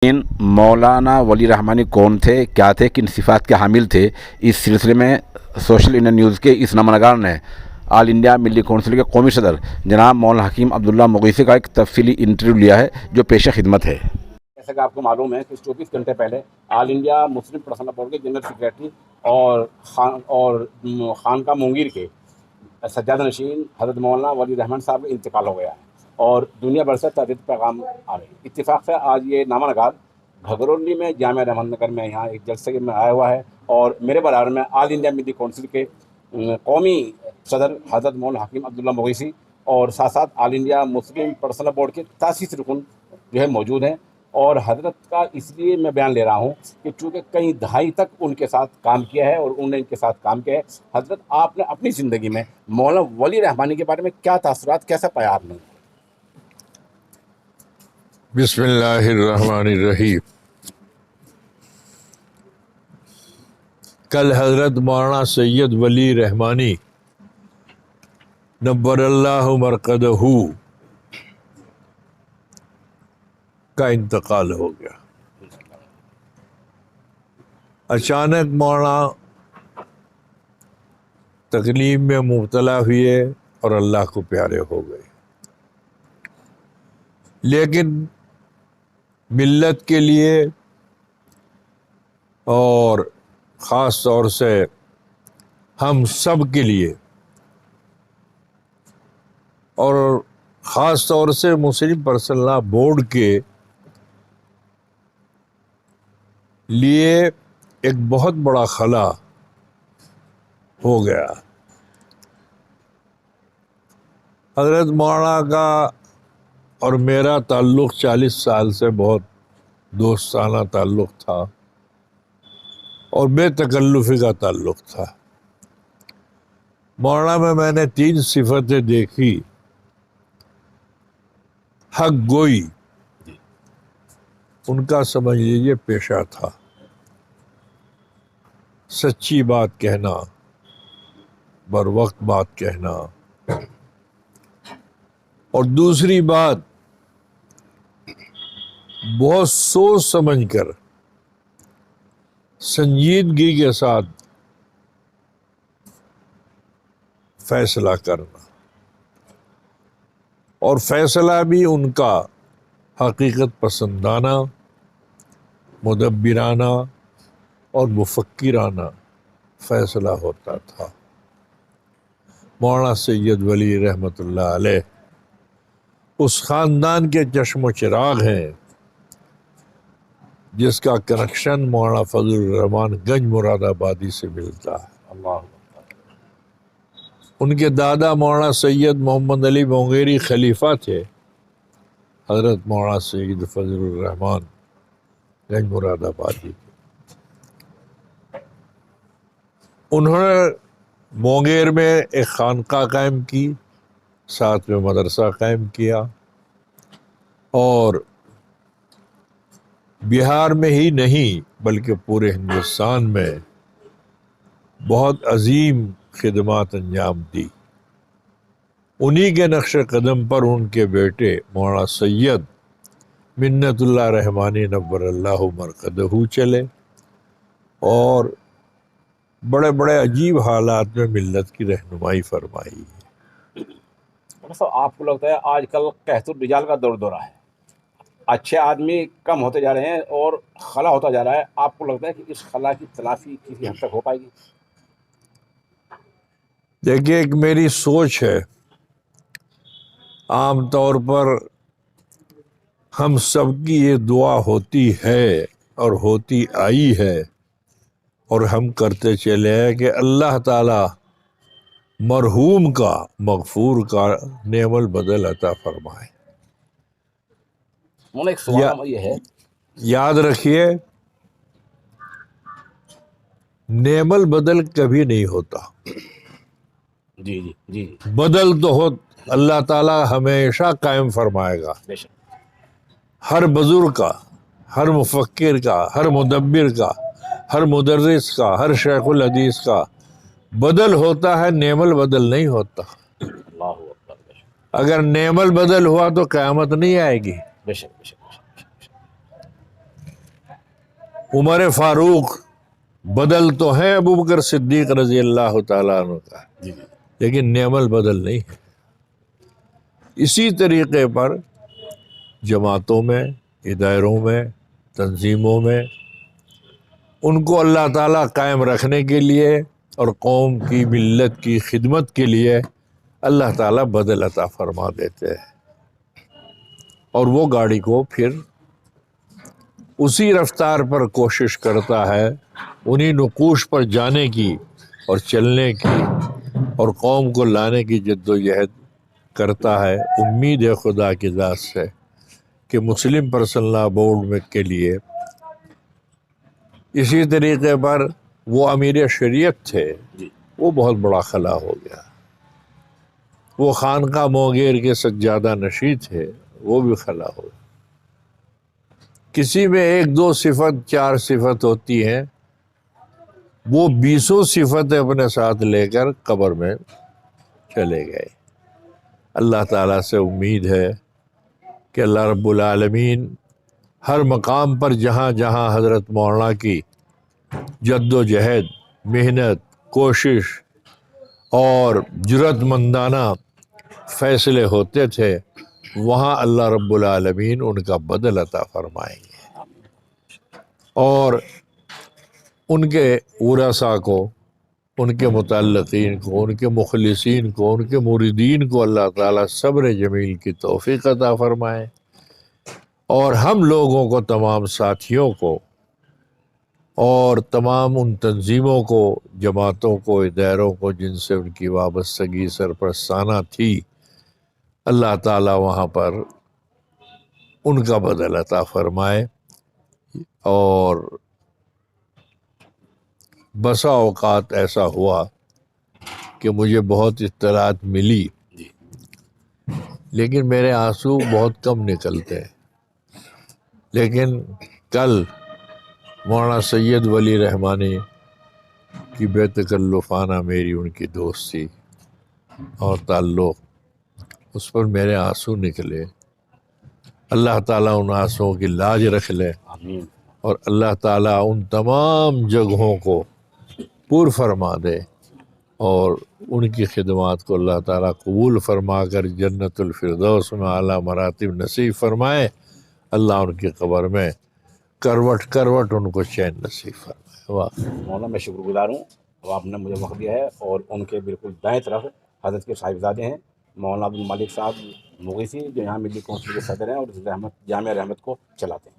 इन मौलाना वली रहमानी कौन थे, क्या थे, किन सिफात के हामिल थे, इस सिलसिले में सोशल इंडिया न्यूज़ के इस नामनगार ने ऑल इंडिया मिली कौंसिल के कौमी सदर जनाब मौलाना हकीम अब्दुल्ला मुगीसी का एक तफसीली इंटरव्यू लिया है, जो पेश खिदमत है। जैसा कि आपको मालूम है कि 24 घंटे पहले all India Muslim personal board के जनरल सेक्रेटरी और खानका मुंगीर के सज्जाद नशीन हज़रत मौलाना वली रहमान साहब का इंतकाल हो गया है और दुनिया भर से तहरीर पैगाम आ रहे हैं। इत्तेफाक से आज ये नामनगार घगरौली में जामिया रहमान नगर में यहाँ एक जलसे में आया हुआ है और मेरे बराबर में ऑल इंडिया मिली कौंसिल के कौमी सदर हज़रत मौलाना हकीम अब्दुल्ला मुगीसी और साथ साथ all India Muslim personal board के तासीस रुकन जो है मौजूद हैं। और हजरत का इसलिए मैं बयान ले रहा हूँ कि चूँकि कई दहाई तक उनके साथ काम किया है और उन्होंने इनके साथ काम किया है। हजरत, आपने अपनी ज़िंदगी में मौलाना वली रहमानी के बारे में क्या तासुरात, कैसा पाया आपने? बिस्मिल्लाहिर्रहमानिर्रहीम। कल हज़रत मौलाना सैयद वली रहमानी नब्बरल्लाहु मरकदहू का इंतकाल हो गया। अचानक मौलाना तकलीफ में मुब्तला हुए और अल्लाह को प्यारे हो गए, लेकिन मिल्लत के लिए और ख़ास तौर से हम सब के लिए और ख़ास तौर से मुस्लिम पर्सनल बोर्ड के लिए एक बहुत बड़ा खला हो गया। हज़रत मौलाना का और मेरा ताल्लुक़ 40 साल से बहुत दोस्ताना ताल्लुक़ था और बेतकल्लुफ़ी का ताल्लुक़ था। मौलाना में मैंने 3 सिफतें देखी। हक गोई उनका समझ लीजिए पेशा था, सच्ची बात कहना, बर वक्त बात कहना, और दूसरी बात बहुत सोच समझ कर संजीदगी के साथ फैसला करना, और फैसला भी उनका हकीकत पसंदाना, मुदब्बिराना और मुफक्किराना फैसला होता था। मौलाना सैयद वली रहमतुल्लाह अलैह उस ख़ानदान के चश्मो चिराग हैं जिसका कनेक्शन मौलाना फजलुर रहमान गंज मुरादाबादी से मिलता है। अल्लाह। उनके दादा मौलाना सैयद मोहम्मद अली मुंगेरी खलीफा थे हज़रत मौलाना सैयद फजलुर रहमान गंज मुरादाबादी। उन्होंने मुंगेर में एक खानका कायम की, साथ में मदरसा कायम किया, और बिहार में ही नहीं बल्कि पूरे हिंदुस्तान में बहुत अजीम खिदमात अंजाम दी। उन्हीं के नक्श कदम पर उनके बेटे मौलाना सैयद मिन्नतुल्लाह रहमानी नब्बरल्लाहु मरकदहू चले और बड़े बड़े अजीब हालात में मिल्लत की रहनुमाई फरमाई। आपको लगता है आजकल कहतुर रिजाल का दौर दौरा है, अच्छे आदमी कम होते जा रहे हैं और खला होता जा रहा है, आपको लगता है कि इस खला की तलाफी किसी हद तक हो पाएगी? देखिए, एक मेरी सोच है, आम तौर पर हम सबकी ये दुआ होती है और होती आई है और हम करते चले हैं कि अल्लाह ताला मरहूम का, मगफूर का नेमल बदल अता फरमाए। एक सवाल ये है, याद रखिए, नेमल बदल कभी नहीं होता। जी जी जी, बदल तो हो अल्लाह ताला हमेशा कायम फरमाएगा। हर बुजुर्ग का, हर मुफक्किर का, हर मुदब्बिर का, हर मुदर्रिस का, हर शेखुल हदीस का बदल होता है, नेमल बदल नहीं होता। अगर नेमल बदल हुआ तो क़यामत नहीं आएगी। عمر فاروق بدل تو ہے ابو بکر صدیق رضی اللہ تعالیٰ عنہ کا، جی جی لیکن نعم البدل نہیں ہے۔ اسی طریقے پر جماعتوں میں، اداروں میں، تنظیموں میں ان کو اللہ تعالیٰ قائم رکھنے کے لیے اور قوم کی، ملت کی خدمت کے لیے اللہ تعالیٰ بدل عطا فرما دیتے ہیں، اور وہ گاڑی کو پھر اسی رفتار پر کوشش کرتا ہے، انہی نقوش پر جانے کی اور چلنے کی اور قوم کو لانے کی جد و جہد کرتا ہے۔ امید ہے خدا کی ذات سے کہ مسلم پرسنل لا بورڈ میں کے لیے اسی طریقے پر وہ امیر شریعت تھے، جی وہ بہت بڑا خلا ہو گیا۔ وہ خانقاہ موغیر کے سجادہ نشیں تھے، وہ بھی خلا ہو گیا۔ کسی میں ایک دو صفت، چار صفت ہوتی ہیں، وہ 20 صفتیں اپنے ساتھ لے کر قبر میں چلے گئے۔ اللہ تعالیٰ سے امید ہے کہ اللہ رب العالمین ہر مقام پر جہاں جہاں حضرت مولانا کی جد و جہد، محنت، کوشش اور جرأت مندانہ فیصلے ہوتے تھے، وہاں اللہ رب العالمین ان کا بدل عطا فرمائیں گے، اور ان کے ورثاء کو، ان کے متعلقین کو، ان کے مخلصین کو، ان کے مریدین کو اللہ تعالیٰ صبر جمیل کی توفیق عطا فرمائے، اور ہم لوگوں کو، تمام ساتھیوں کو اور تمام ان تنظیموں کو، جماعتوں کو، اداروں کو جن سے ان کی وابستگی سرپرستانہ تھی، اللہ تعالیٰ وہاں پر ان کا بدل عطا فرمائے۔ اور بسا اوقات ایسا ہوا کہ مجھے بہت اطلاعات ملی، لیکن میرے آنسو بہت کم نکلتے ہیں۔ لیکن کل مولانا سید ولی رحمانی کی بے تکلفانہ میری ان کی دوستی اور تعلق، اس پر میرے آنسو نکلے۔ اللہ تعالیٰ ان آنسوؤں کی لاج رکھ لے، آمین اور اللہ تعالیٰ ان تمام جگہوں کو پور فرما دے، اور ان کی خدمات کو اللہ تعالیٰ قبول فرما کر جنت الفردوس میں اعلیٰ مراتب نصیب فرمائے۔ اللہ ان کی قبر میں کروٹ کروٹ ان کو چین نصیب فرمائے۔ واہ مولانا، میں شکر گزار ہوں، اب آپ نے مجھے وقت دیا ہے، اور ان کے بالکل دائیں طرف حضرت کے صاحبزادے ہیں مولانا عبد المالک صاحب مغیثی، جو یہاں ملی کونسل کے صدر ہیں اور جامعہ رحمت کو چلاتے ہیں۔